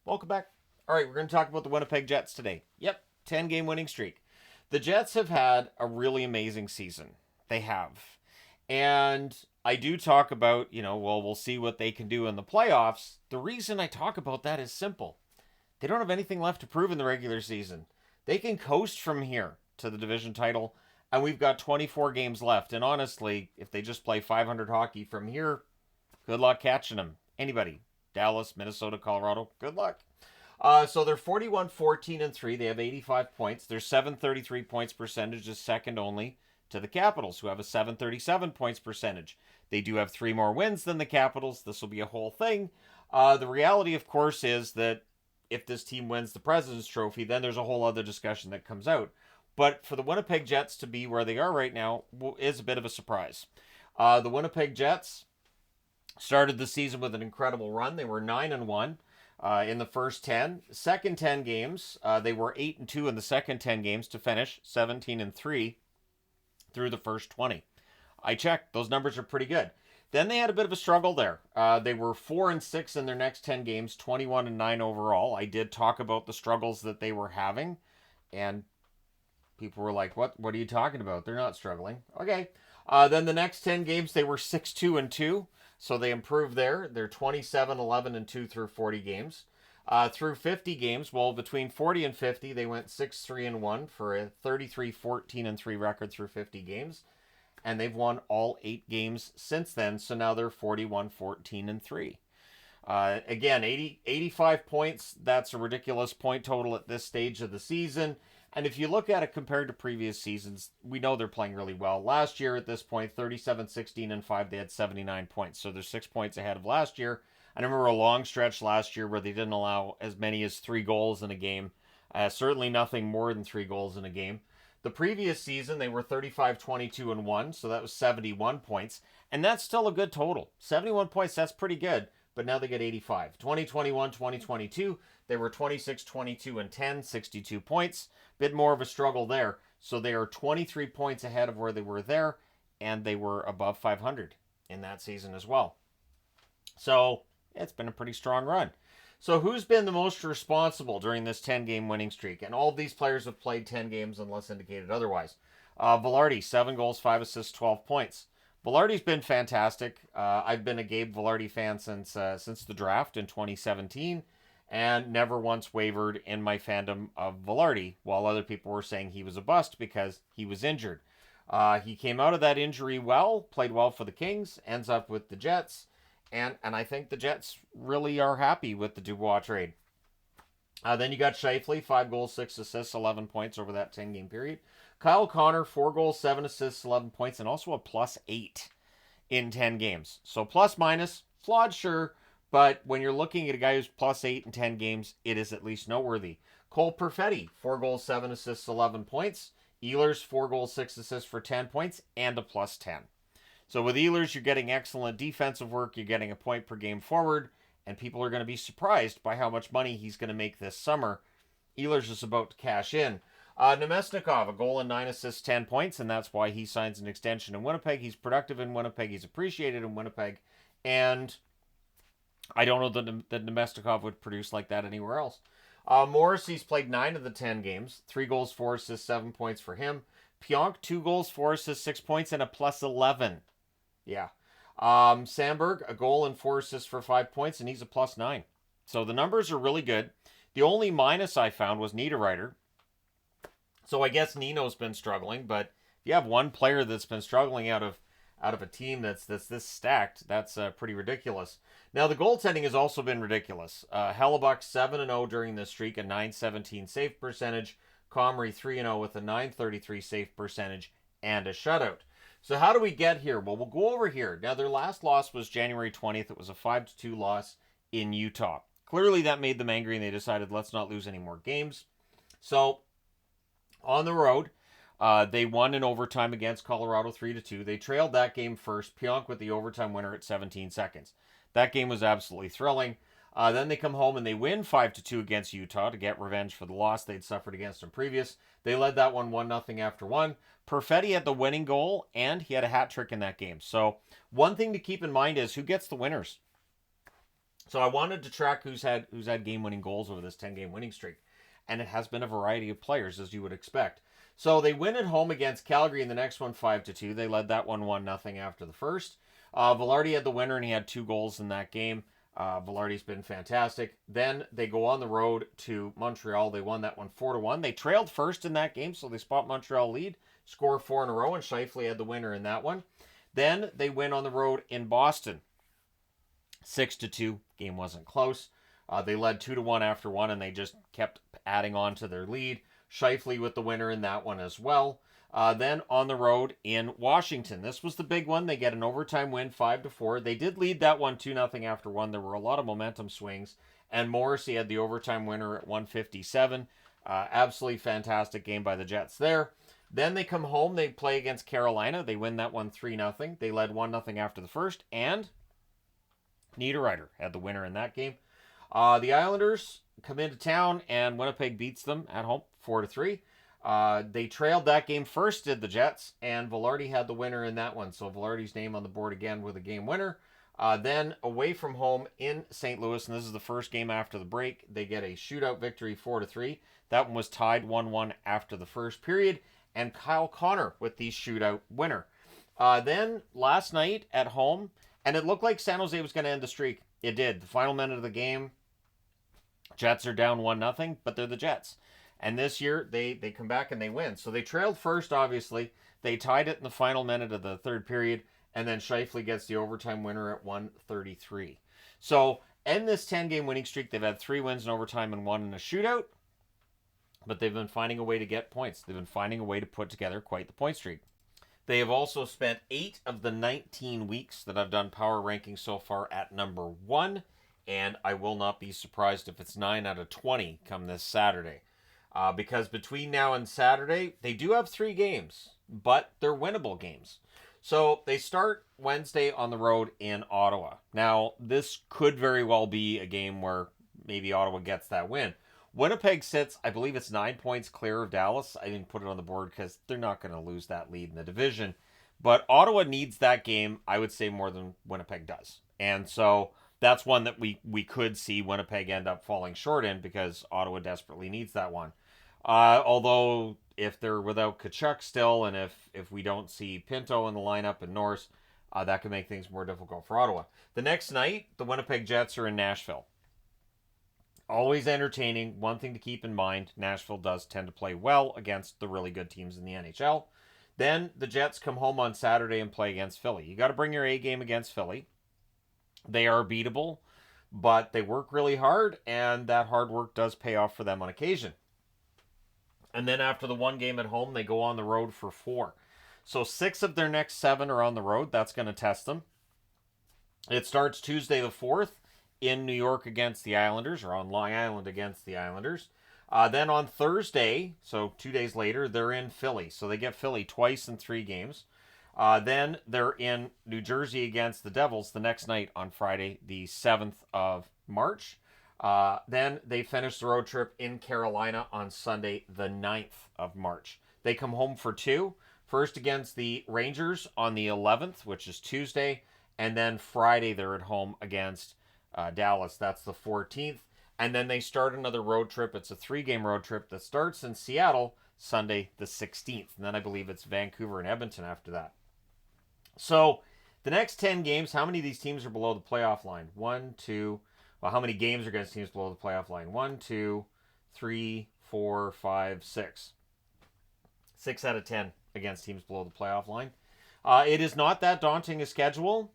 Welcome back. All right, we're going to talk about the Winnipeg Jets today. Yep, 10-game winning streak. The Jets have had a really amazing season. They have. And I do talk about, we'll see what they can do in the playoffs. The reason I talk about that is simple. They don't have anything left to prove in the regular season. They can coast from here to the division title, and we've got 24 games left. And honestly, if they just play 500 hockey from here, good luck catching them. Anybody. Dallas, Minnesota, Colorado, good luck. So they're 41-14-3. They have 85 points. Their 733 points percentage is second only to the Capitals, who have a 737 points percentage. They do have 3 more wins than the Capitals. This will be a whole thing. The reality, of course, is that if this team wins the President's Trophy, then there's a whole other discussion that comes out. But for the Winnipeg Jets to be where they are right now is a bit of a surprise. The Winnipeg Jets started the season with an incredible run. They were 9-1 in the first 10. Second 10 games, they were 8-2 in the second 10 games to finish 17-3 through the first 20. I checked; those numbers are pretty good. Then they had a bit of a struggle there. They were 4-6 in their next 10 games, 21-9 overall. I did talk about the struggles that they were having, and people were like, "What? What are you talking about? They're not struggling." Okay. Then the next 10 games, they were 6-2-2. So they improved there. They're 27-11-2 through 40 games. Through 50 games, well, between 40 and 50, they went 6-3-1 for a 33-14-3 record through 50 games. And they've won all 8 games since then. So now they're 41-14-3. Again, 85 points. That's a ridiculous point total at this stage of the season. And if you look at it compared to previous seasons, we know they're playing really well. Last year at this point, 37-16-5, they had 79 points. So they're 6 points ahead of last year. I remember a long stretch last year where they didn't allow as many as 3 goals in a game. Certainly nothing more than 3 goals in a game. The previous season, they were 35-22-1, so that was 71 points. And that's still a good total. 71 points, that's pretty good. But now they get 85. 2021-2022, they were 26-22-10, 62 points. Bit more of a struggle there. So they are 23 points ahead of where they were there, and they were above 500 in that season as well. So it's been a pretty strong run. So who's been the most responsible during this 10-game winning streak? And all of these players have played 10 games unless indicated otherwise. Vilardi, 7 goals, 5 assists, 12 points. Vilardi's been fantastic. I've been a Gabe Vilardi fan since the draft in 2017, and never once wavered in my fandom of Vilardi, while other people were saying he was a bust because he was injured. He came out of that injury well, played well for the Kings, ends up with the Jets, and I think the Jets really are happy with the Dubois trade. Then you got Scheifele, 5 goals, 6 assists, 11 points over that 10-game period. Kyle Connor, 4 goals, 7 assists, 11 points, and also a +8 in 10 games. So plus minus, flawed, sure, but when you're looking at a guy who's +8 in 10 games, it is at least noteworthy. Cole Perfetti, 4 goals, 7 assists, 11 points. Ehlers, 4 goals, 6 assists for 10 points, and a +10. So with Ehlers, you're getting excellent defensive work, you're getting a point per game forward, and people are going to be surprised by how much money he's going to make this summer. Ehlers is about to cash in. Nemesnikov, a goal and 9 assists, 10 points, and that's why he signs an extension in Winnipeg. He's productive in Winnipeg. He's appreciated in Winnipeg. And I don't know that Nemesnikov would produce like that anywhere else. Morrissey's played 9 of the 10 games. 3 goals, 4 assists, 7 points for him. Pionk, 2 goals, 4 assists, 6 points, and a +11. Yeah. Sandberg, a goal and 4 assists for 5 points, and he's a +9. So the numbers are really good. The only minus I found was Niederreiter. So I guess Nino's been struggling, but if you have one player that's been struggling out of a team that's this stacked, that's pretty ridiculous. Now the goaltending has also been ridiculous. Hellebuck 7-0 during this streak, a .917 save percentage. Comrie 3-0 with a .933 save percentage and a shutout. So how do we get here? Well, we'll go over here. Now their last loss was January 20th. It was a 5-2 loss in Utah. Clearly that made them angry, and they decided let's not lose any more games. So on the road, they won in overtime against Colorado 3-2. They trailed that game first. Pionk with the overtime winner at 17 seconds. That game was absolutely thrilling. Then they come home and they win 5-2 against Utah to get revenge for the loss they'd suffered against them previous. They led that one 1-0 after one. Perfetti had the winning goal, and he had a hat trick in that game. So one thing to keep in mind is who gets the winners. So I wanted to track who's had game-winning goals over this 10-game winning streak, and it has been a variety of players, as you would expect. So they win at home against Calgary in the next one 5-2. They led that one 1-0 after the first. Velarde had the winner, and he had 2 goals in that game. Velarde's been fantastic. Then they go on the road to Montreal. They won that one 4-1. They trailed first in that game, so they spot Montreal lead, score 4 in a row, and Scheifele had the winner in that one. Then they win on the road in Boston, 6-2. Game wasn't close. They led 2-1 after one, and they just kept adding on to their lead. Scheifele with the winner in that one as well. Then on the road in Washington. This was the big one. They get an overtime win, 5-4. They did lead that one 2-0 after one. There were a lot of momentum swings. And Morrissey had the overtime winner at 157. Absolutely fantastic game by the Jets there. Then they come home. They play against Carolina. They win that one 3-0. They led 1-0 after the first. And Niederreiter had the winner in that game. The Islanders come into town, and Winnipeg beats them at home 4-3. They trailed that game first, did the Jets, and Velarde had the winner in that one. So Velarde's name on the board again with a game winner. Then away from home in St. Louis, and this is the first game after the break, they get a shootout victory 4-3. That one was tied 1-1 after the first period, and Kyle Connor with the shootout winner. Then last night at home, and it looked like San Jose was going to end the streak. It did. The final minute of the game, Jets are down 1-0, but they're the Jets. And this year, they come back and they win. So they trailed first, obviously. They tied it in the final minute of the third period, and then Scheifele gets the overtime winner at 133. So, end this 10-game winning streak. They've had 3 wins in overtime and 1 in a shootout, but they've been finding a way to get points. They've been finding a way to put together quite the point streak. They have also spent 8 of the 19 weeks that I've done power rankings so far at number 1, and I will not be surprised if it's 9 out of 20 come this Saturday. Because between now and Saturday, they do have 3 games, but they're winnable games. So they start Wednesday on the road in Ottawa. Now, this could very well be a game where maybe Ottawa gets that win. Winnipeg sits, I believe it's 9 points clear of Dallas. I didn't put it on the board because they're not going to lose that lead in the division. But Ottawa needs that game, I would say, more than Winnipeg does. And so that's one that we could see Winnipeg end up falling short in because Ottawa desperately needs that one. Although if they're without Tkachuk still, and if we don't see Pinto in the lineup and Norris, that could make things more difficult for Ottawa. The next night, the Winnipeg Jets are in Nashville. Always entertaining. One thing to keep in mind, Nashville does tend to play well against the really good teams in the NHL. Then the Jets come home on Saturday and play against Philly. You got to bring your A game against Philly. They are beatable, but they work really hard, and that hard work does pay off for them on occasion. And then after the 1 game at home, they go on the road for 4. So 6 of their next 7 are on the road. That's going to test them. It starts Tuesday the 4th in New York against the Islanders, or on Long Island against the Islanders. Then on Thursday, so 2 days later, they're in Philly. So they get Philly twice in 3 games. Then they're in New Jersey against the Devils the next night on Friday, the 7th of March. Then they finish the road trip in Carolina on Sunday, the 9th of March. They come home for 2. First against the Rangers on the 11th, which is Tuesday. And then Friday they're at home against Dallas. That's the 14th. And then they start another road trip. It's a 3-game road trip that starts in Seattle Sunday, the 16th. And then I believe it's Vancouver and Edmonton after that. So the next 10 games, how many of these teams are below the playoff line? 1, 2... Well, how many games are against teams below the playoff line? 1, 2, 3, 4, 5, 6. 6 out of 10 against teams below the playoff line. It is not that daunting a schedule.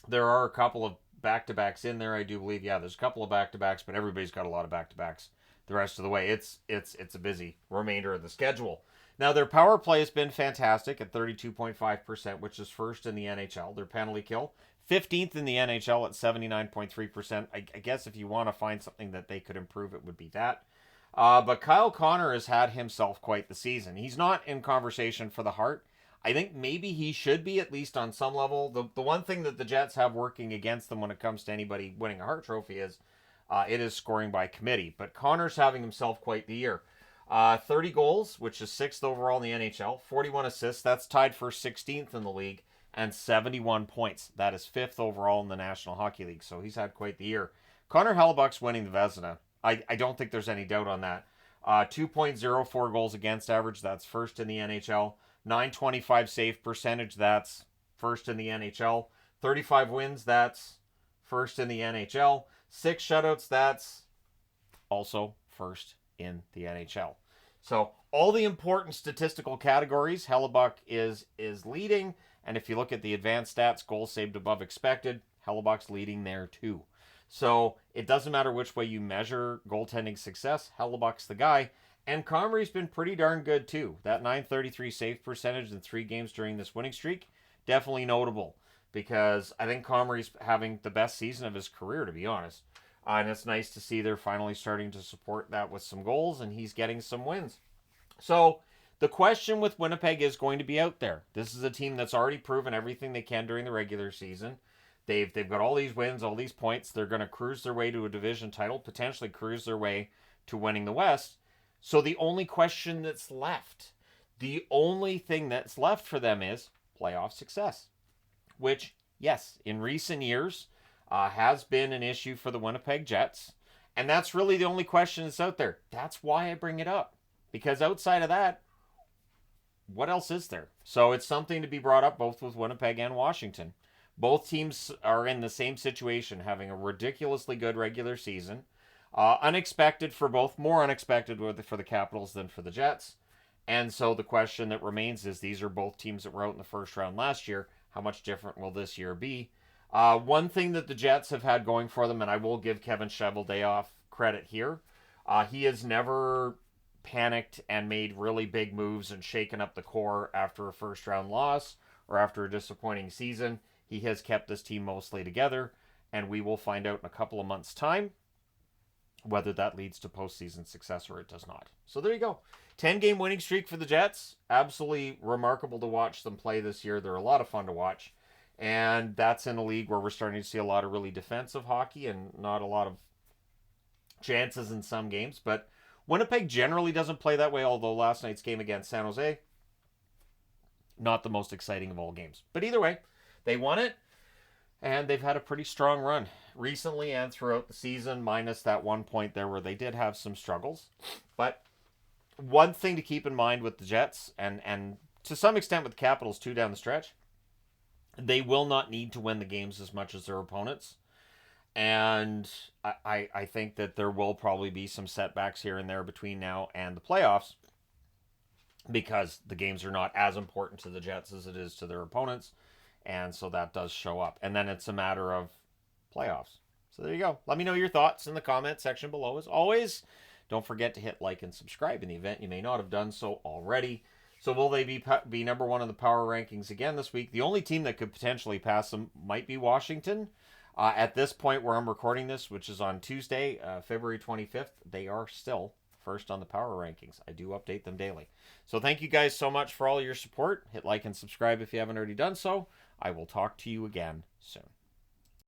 There are a couple of back-to-backs in there, I do believe. Yeah, there's a couple of back-to-backs, but everybody's got a lot of back-to-backs the rest of the way. It's a busy remainder of the schedule. Now, their power play has been fantastic at 32.5%, which is first in the NHL. Their penalty kill, 15th in the NHL at 79.3%. I guess if you want to find something that they could improve, it would be that. But Kyle Connor has had himself quite the season. He's not in conversation for the Hart. I think maybe he should be, at least on some level. The one thing that the Jets have working against them when it comes to anybody winning a Hart Trophy is it is scoring by committee. But Connor's having himself quite the year. 30 goals, which is 6th overall in the NHL. 41 assists. That's tied for 16th in the league. and 71 points. That is 5th overall in the National Hockey League, so he's had quite the year. Connor Hellebuyck's winning the Vezina. I don't think there's any doubt on that. 2.04 goals against average, that's first in the NHL. 925 save percentage, that's first in the NHL. 35 wins, that's first in the NHL. 6 shutouts, that's also first in the NHL. So all the important statistical categories, Hellebuyck is leading. And if you look at the advanced stats, goals saved above expected, Hellebuyck's leading there too. So it doesn't matter which way you measure goaltending success, Hellebuyck's the guy. And Comrie's been pretty darn good too. That 933 save percentage in 3 games during this winning streak, definitely notable. Because I think Comrie's having the best season of his career, to be honest. And it's nice to see they're finally starting to support that with some goals, and he's getting some wins. So the question with Winnipeg is going to be out there. This is a team that's already proven everything they can during the regular season. They've got all these wins, all these points. They're going to cruise their way to a division title, potentially cruise their way to winning the West. So the only question that's left, the only thing that's left for them is playoff success, which, yes, in recent years has been an issue for the Winnipeg Jets. And that's really the only question that's out there. That's why I bring it up. Because outside of that, what else is there? So it's something to be brought up both with Winnipeg and Washington. Both teams are in the same situation, having a ridiculously good regular season. Unexpected for both, more unexpected for the Capitals than for the Jets. And so the question that remains is, these are both teams that were out in the first round last year. How much different will this year be? One thing that the Jets have had going for them, and I will give Kevin Cheveldayoff credit here, he has never panicked and made really big moves and shaken up the core after a first round loss or after a disappointing season. He has kept this team mostly together, and we will find out in a couple of months' time whether that leads to postseason success or it does not. So there you go. 10-game winning streak for the Jets. Absolutely remarkable to watch them play this year. They're a lot of fun to watch. And that's in a league where we're starting to see a lot of really defensive hockey and not a lot of chances in some games. But Winnipeg generally doesn't play that way, although last night's game against San Jose, not the most exciting of all games. But either way, they won it, and they've had a pretty strong run recently and throughout the season, minus that one point there where they did have some struggles. But one thing to keep in mind with the Jets, and to some extent with the Capitals too down the stretch, they will not need to win the games as much as their opponents. And I think that there will probably be some setbacks here and there between now and the playoffs, because the games are not as important to the Jets as it is to their opponents. And so that does show up. And then it's a matter of playoffs. So there you go. Let me know your thoughts in the comment section below. As always, don't forget to hit like and subscribe in the event you may not have done so already. So will they be number one in the power rankings again this week? The only team that could potentially pass them might be Washington. At this point where I'm recording this, which is on Tuesday, February 25th, they are still first on the power rankings. I do update them daily. So thank you guys so much for all your support. Hit like and subscribe if you haven't already done so. I will talk to you again soon.